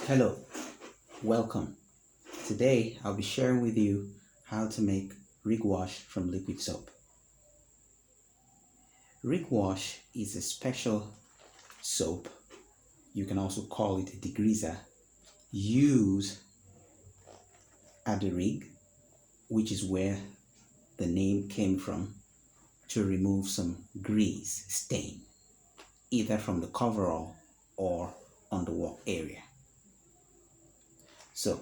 Hello, welcome. Today I'll be sharing with you how to make rig wash from liquid soap. Rig wash is a special soap, you can also call it a degreaser, used at the rig, which is where the name came from, to remove some grease stain, either from the coverall or on the work area. So,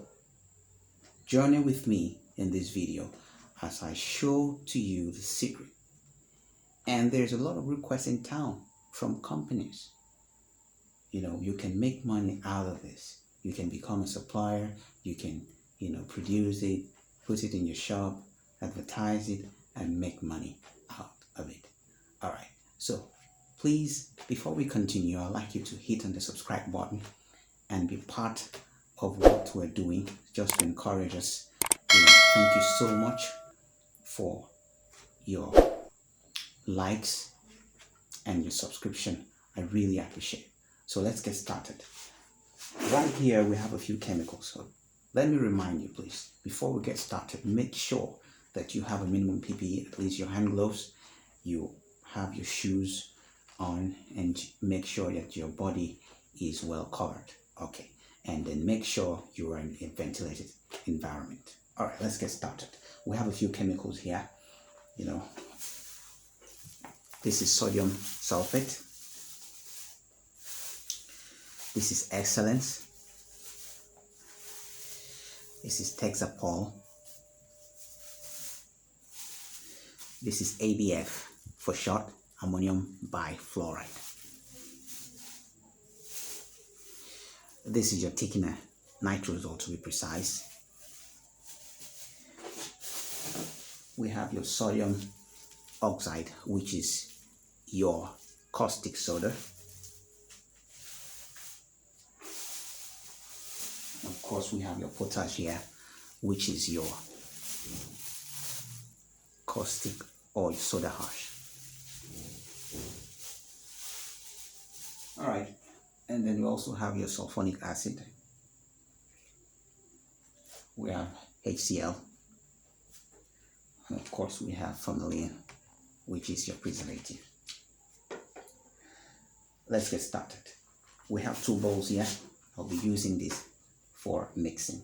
journey with me in this video as I show to you the secret. And there's a lot of requests in town from companies. You can make money out of this. You can become a supplier. You can, produce it, put it in your shop, advertise it, and make money out of it. All right. So please, before we continue, I'd like you to hit on the subscribe button and be part of what we're doing, just to encourage us. Thank you so much for your likes and your subscription. I really appreciate it. So let's get started. Right here we have a few chemicals. So let me remind you, please, before we get started, make sure that you have a minimum PPE, at least your hand gloves, you have your shoes on, and make sure that your body is well covered. Okay, and then make sure you are in a ventilated environment. All right, let's get started. We have a few chemicals here. This is sodium sulfate. This is Excellence. This is Texapol. This is ABF for short, ammonium bifluoride. This is your thickener, nitrosol to be precise. We have your sodium oxide, which is your caustic soda. Of course, we have your potash here, which is your caustic or soda ash. All right, and then you also have your sulfonic acid. We have HCl, and of course we have formalin, which is your preservative. Let's get started. We have two bowls here. I'll be using this for mixing.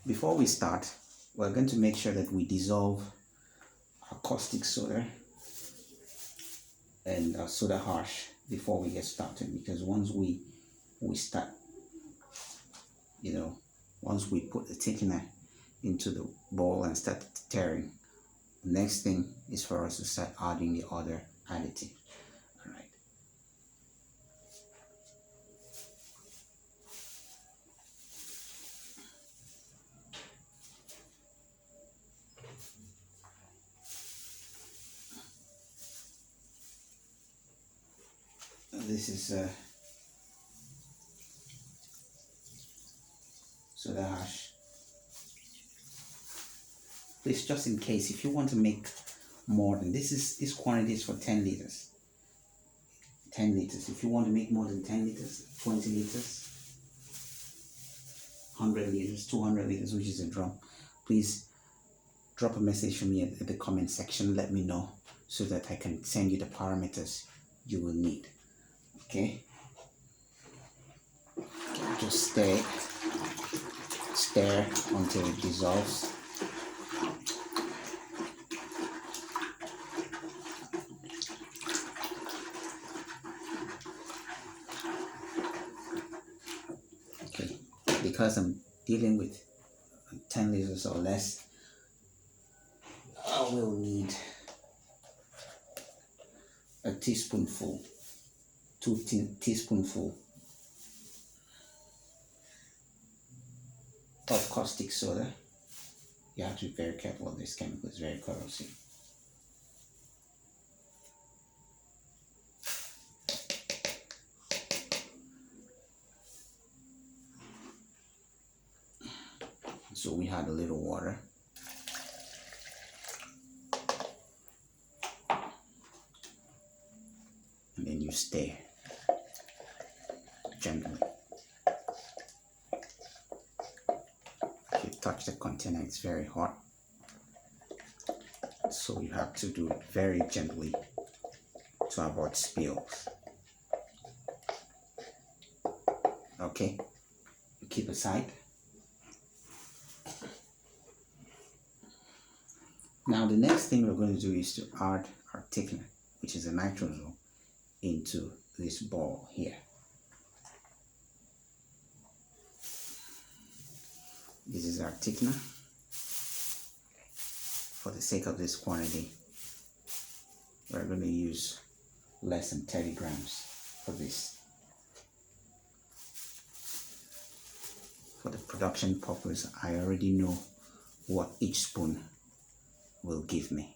Before we start, we're going to make sure that we dissolve our caustic soda and our soda ash before we get started, because once we start, once we put the thickener into the bowl and start stirring, the next thing is for us to start adding the other additive. All right. This is soda ash. Please, just in case, if you want to make more than this quantity is for 10 liters. 10 liters. If you want to make more than 10 liters, 20 liters, 100 liters, 200 liters, which is a drum, please drop a message for me at the comment section. Let me know so that I can send you the parameters you will need. Okay, just stir until it dissolves. Okay, because I'm dealing with 10 liters or less, I will need a teaspoonful, 2 teaspoonful of caustic soda. You have to be very careful of this chemical, it's very corrosive. So we had a little water. you stir gently. If you touch the container, it's very hot, so you have to do it very gently to avoid spills. Okay, you keep aside. Now the next thing we're going to do is to add our thickener, which is a nitrosol, into this ball here. This is our thickener. For the sake of this quantity, we're going to use less than 30 grams for this. For the production purpose, I already know what each spoon will give me.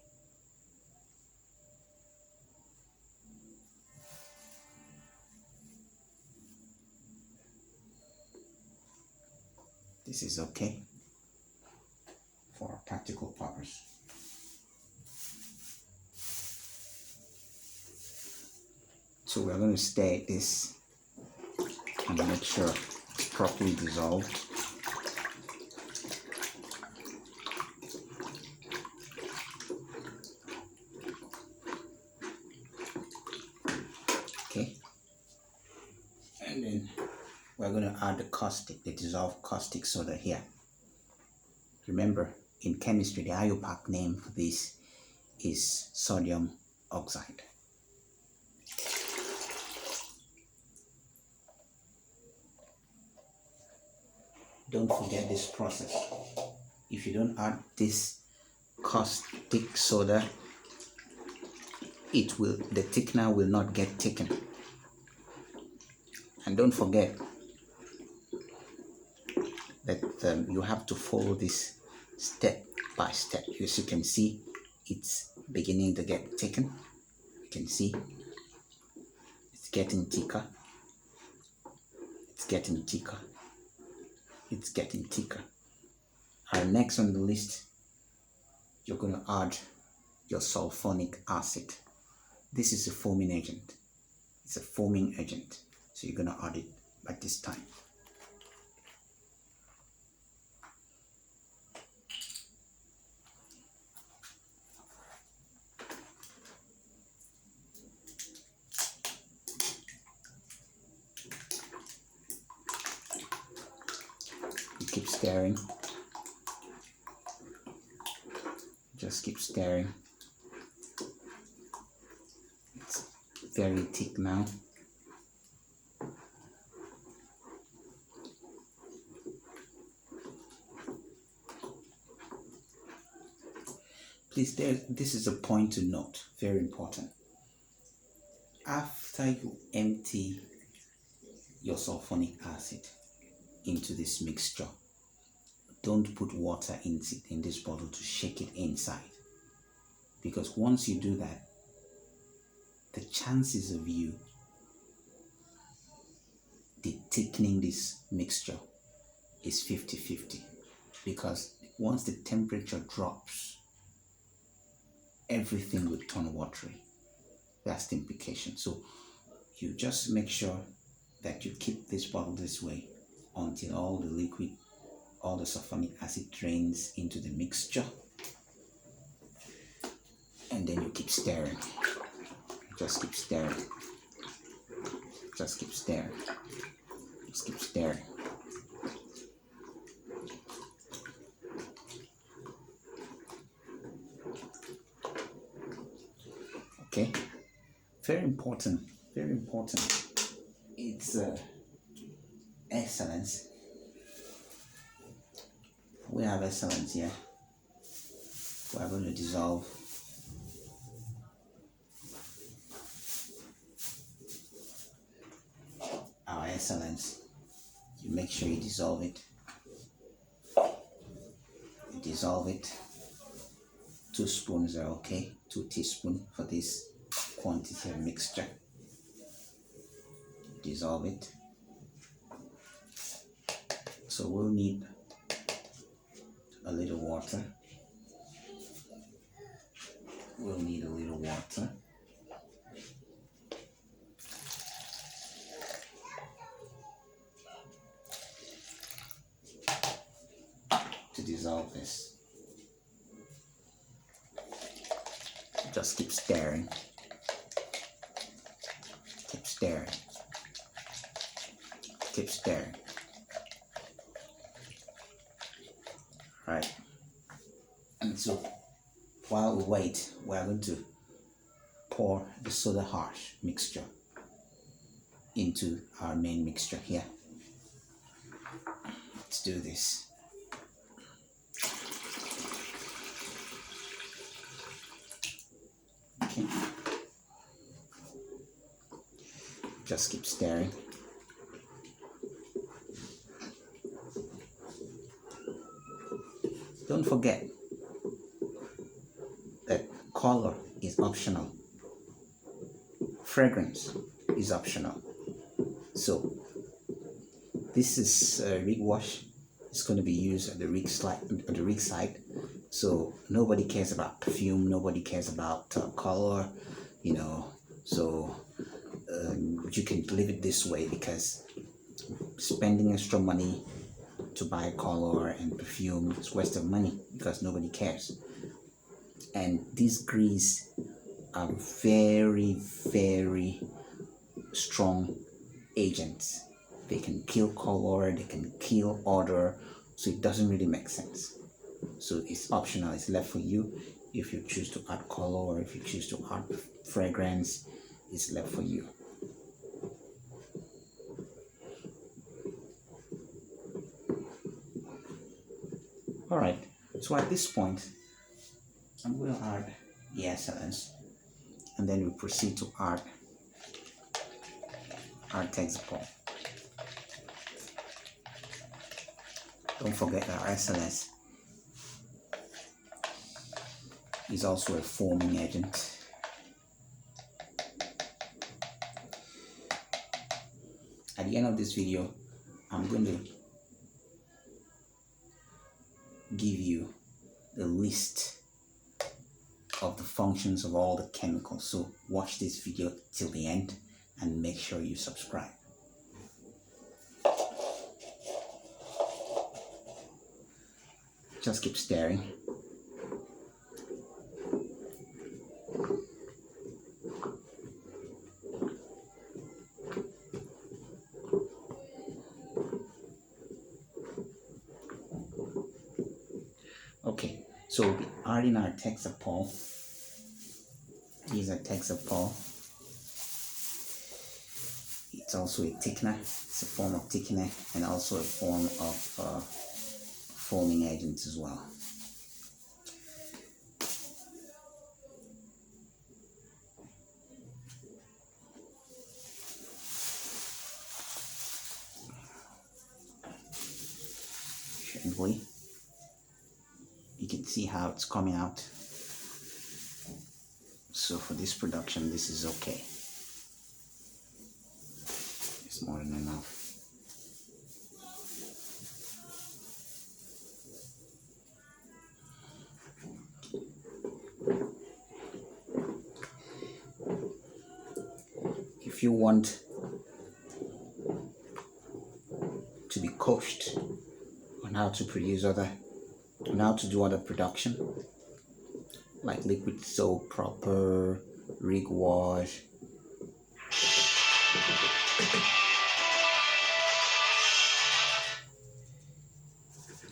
This is okay for a practical purpose. So we're going to stir this and make sure it's properly dissolved. Okay. And then we're going to add the dissolved caustic soda here. Remember, in chemistry, the IUPAC name for this is sodium oxide. Don't forget this process. If you don't add this caustic soda, the thickener will not get thickened. And don't forget that you have to follow this step by step. As you can see, it's beginning to get thickened. You can see it's getting thicker. It's getting thicker. It's getting thicker. Alright, next on the list, you're going to add your sulfonic acid. This is a foaming agent. It's a foaming agent. So you're going to add it at this time. You keep stirring. Just keep stirring. It's very thick now. Please, this is a point to note, very important. After you empty your sulfonic acid into this mixture, don't put water in this bottle to shake it inside. Because once you do that, the chances of you thickening this mixture is 50-50. Because once the temperature drops, everything will turn watery. That's the implication. So you just make sure that you keep this bottle this way until all the sulfonic acid drains into the mixture. And then you keep stirring. Just keep stirring. Just keep stirring. Just keep stirring. Okay, very important, very important. It's excellence. We have excellence here. We are going to dissolve our excellence. You make sure you dissolve it. You dissolve it. 2 spoons are okay. 2 teaspoons for this quantity of mixture. Dissolve it. So we'll need a little water. We'll need a little water. Just keep stirring. Keep stirring. Keep stirring. Right. And so while we wait, we're going to pour the soda ash mixture into our main mixture here. Let's do this. Okay. Just keep stirring. Don't forget that color is optional. Fragrance is optional. So this is rig wash. It's going to be used at the rig site. So nobody cares about perfume. Nobody cares about color. So you can leave it this way, because spending extra money to buy color and perfume is waste of money, because nobody cares. And these grease are very, very strong agents. They can kill color, they can kill odor, so it doesn't really make sense. So it's optional. It's left for you. If you choose to add color or if you choose to add fragrance, it's left for you. All right, so at this point, I'm going to add the essence, and then we proceed to add our Texapol. Don't forget our SLS is also a foaming agent. At the end of this video, I'm going to give you the list of the functions of all the chemicals. So watch this video till the end and make sure you subscribe. Just keep stirring. Okay, so we'll be adding our Texapol. These are Texapol. It's also a thickener. It's a form of thickener and also a form of foaming agents as well. Gently. You can see how it's coming out. So for this production, this is okay. It's more than enough. If you want to be coached on how to do other production, like liquid soap, proper rig wash,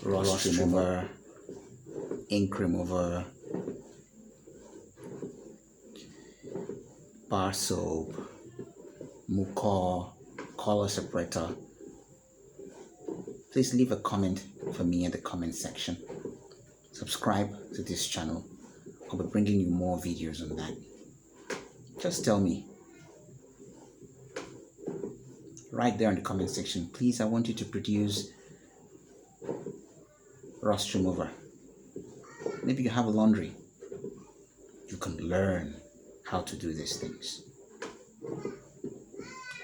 rust remover, ink remover, bar soap, mucor, color separator, please leave a comment for me in the comment section. Subscribe to this channel. I'll be bringing you more videos on that. Just tell me right there in the comment section, please, I want you to produce rust remover. Maybe you have a laundry. You can learn how to do these things.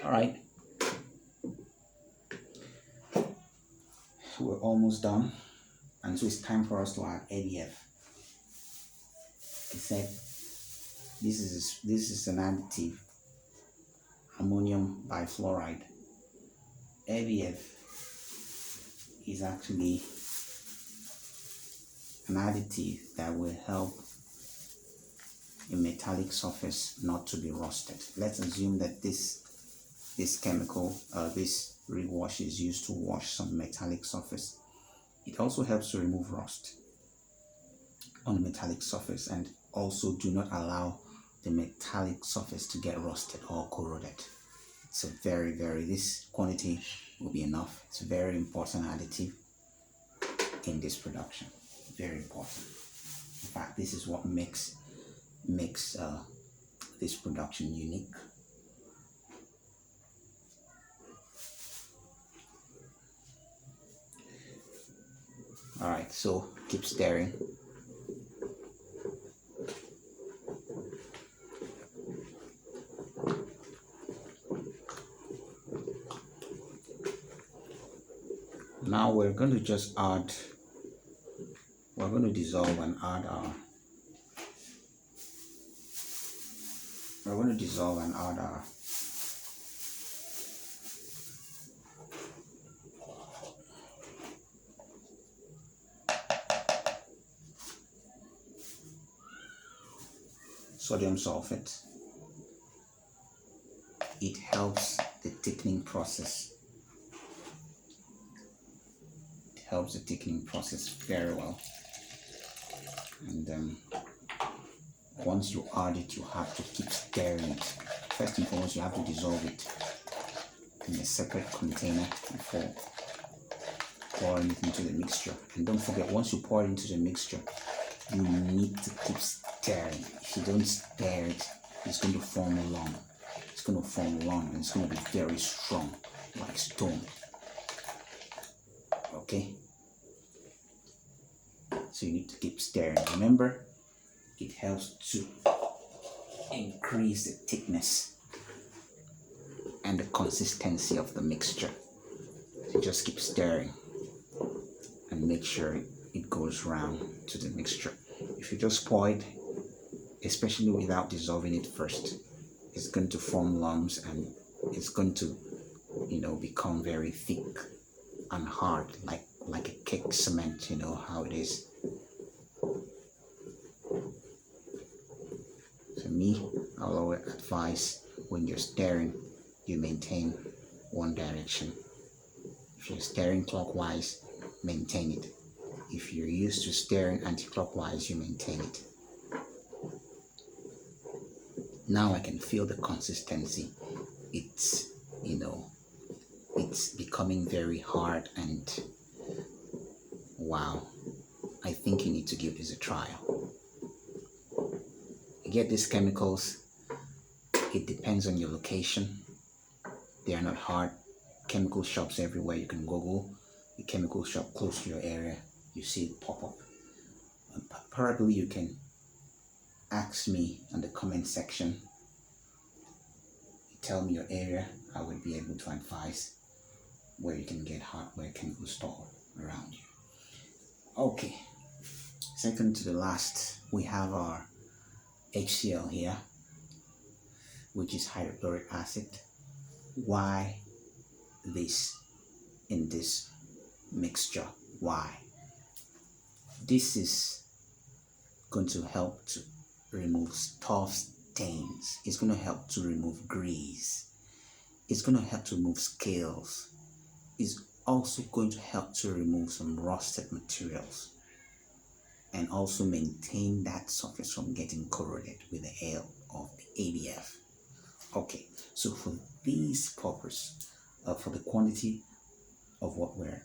All right. We're almost done. And so it's time for us to add ABF. He said this is an additive, ammonium bifluoride. ABF is actually an additive that will help a metallic surface not to be rusted. Let's assume that this chemical, this rewash is used to wash some metallic surface. It also helps to remove rust on the metallic surface, and also do not allow the metallic surface to get rusted or corroded. It's a this quantity will be enough. It's a very important additive in this production. Very important. In fact, this is what makes this production unique. All right, so keep stirring. Now we're going to just add, we're going to dissolve and add our, sodium sulfate. It helps the thickening process. It helps the thickening process very well. And once you add it, you have to keep stirring it. First and foremost, you have to dissolve it in a separate container before pouring it into the mixture. And don't forget, once you pour it into the mixture, you need to keep stirring. If you don't stir it, it's going to form a lump. It's going to form a lump, and it's going to be very strong, like stone. Okay? So you need to keep stirring. Remember, it helps to increase the thickness and the consistency of the mixture. So just keep stirring and make sure it goes round to the mixture. If you just pour it, especially without dissolving it first, it's going to form lumps, and it's going to, become very thick and hard, like a cake cement. You know how it is. So me, I'll always advise, when you're stirring, you maintain one direction. If you're stirring clockwise, maintain it. If you're used to stirring anti-clockwise, you maintain it. Now I can feel the consistency. It's becoming very hard, and wow, I think you need to give this a trial. You get these chemicals, it depends on your location. They are not hard. Chemical shops everywhere. You can Google a chemical shop close to your area. You see it pop up. Probably you can ask me in the comment section. You tell me your area. I would be able to advise where you can get hardware chemical stored around you. Okay, second to the last, we have our HCl here, which is hydrochloric acid. Why this in this mixture? Why? This is going to help to remove tough stains. It's going to help to remove grease. It's going to help to remove scales. It's also going to help to remove some rusted materials, and also maintain that surface from getting corroded with the help of the ABF. Okay, so for this purpose, for the quantity of what we're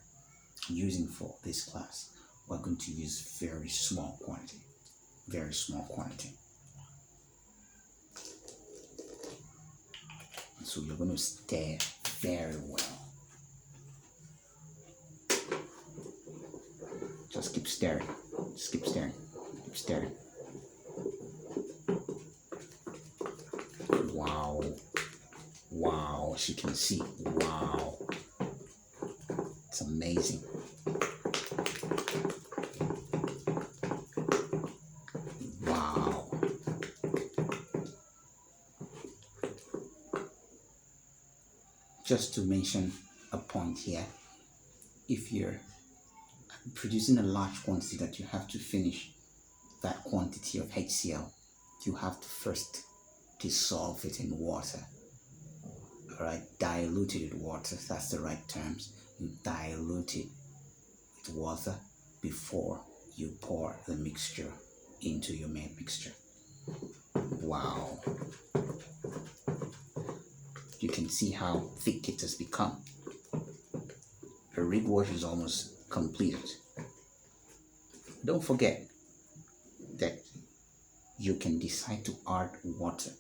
using for this class, we're going to use very small quantity. So you're going to stir very well. Just keep stirring. Wow, as you can see, wow, it's amazing. Wow. Just to mention a point here, if you're producing a large quantity that you have to finish that quantity of HCl, you have to first dissolve it in water. All right, dilute it with water. That's the right terms. You dilute it with water before you pour the mixture into your made mixture. Wow. You can see how thick it has become. The rig wash is almost completed. Don't forget that you can decide to add water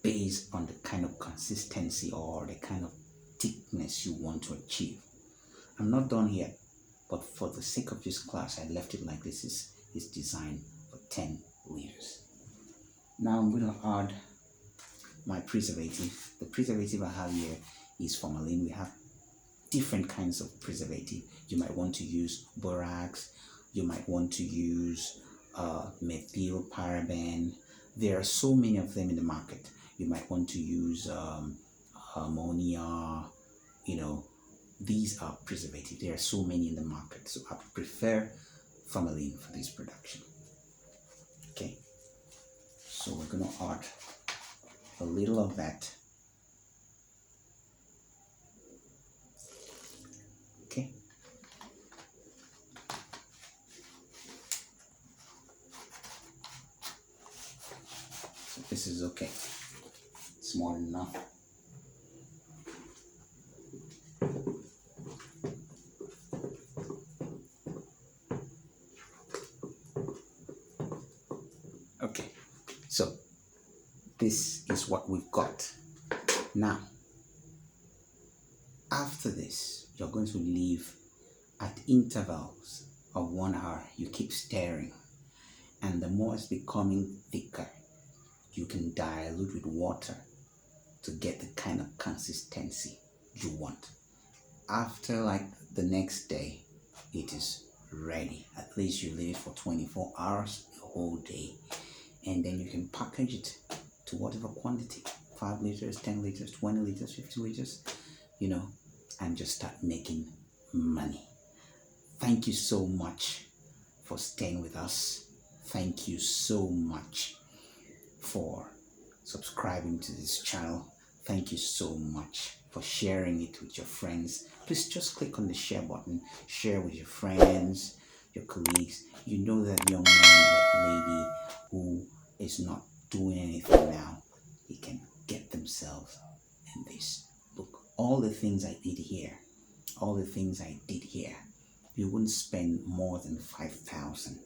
based on the kind of consistency or the kind of thickness you want to achieve. I'm not done yet, but for the sake of this class, I left it like this. Is designed for 10 liters. Now I'm going to add my preservative. The preservative I have here is formalin. We have different kinds of preservative. You might want to use borax. You might want to use methyl paraben. There are so many of them in the market. You might want to use ammonia. You know, these are preservative. There are so many in the market, so I prefer formalin for this production. Okay, so we're going to add a little of that. Okay, so this is okay. It's more than enough. Okay, so this is what we've got. Now, after this, you're going to leave at intervals of 1 hour. You keep stirring, and the more it's becoming thicker, you can dilute with water to get the kind of consistency you want. After like the next day, it is ready. At least you leave it for 24 hours, the whole day, and then you can package it to whatever quantity, 5 liters, 10 liters, 20 liters, 50 liters, you know, and just start making money. Thank you so much for staying with us. Thank you so much for subscribing to this channel. Thank you so much for sharing it with your friends. Please just click on the share button, share with your friends, your colleagues. You know that young man, that lady who is not doing anything now, they can get themselves in this book. All the things I did here, you wouldn't spend more than 5,000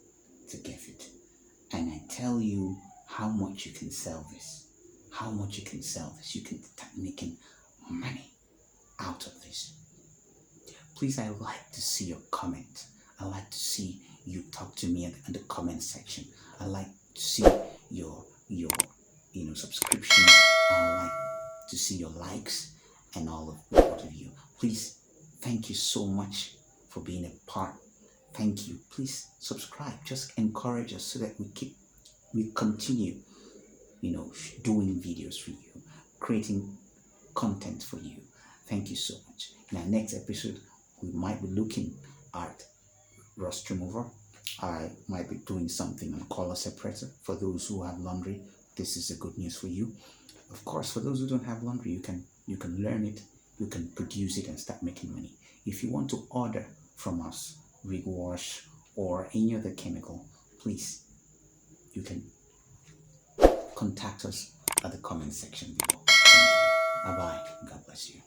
to get it. And I tell you how much you can sell this. You can start making money out of this. Please, I like to see your comment. I like to see you talk to me in the comment section. I like to see your subscriptions. I like to see your likes and all of you. Please, thank you so much for being a part. Thank you. Please subscribe. Just encourage us so that we continue, doing videos for you, creating content for you. Thank you so much. In our next episode, we might be looking at rust remover. I might be doing something on color separator. For those who have laundry, this is a good news for you. Of course, for those who don't have laundry, you can learn it, you can produce it and start making money. If you want to order from us rig wash or any other chemical, please, you can contact us at the comment section below. Thank you. Bye bye. God bless you.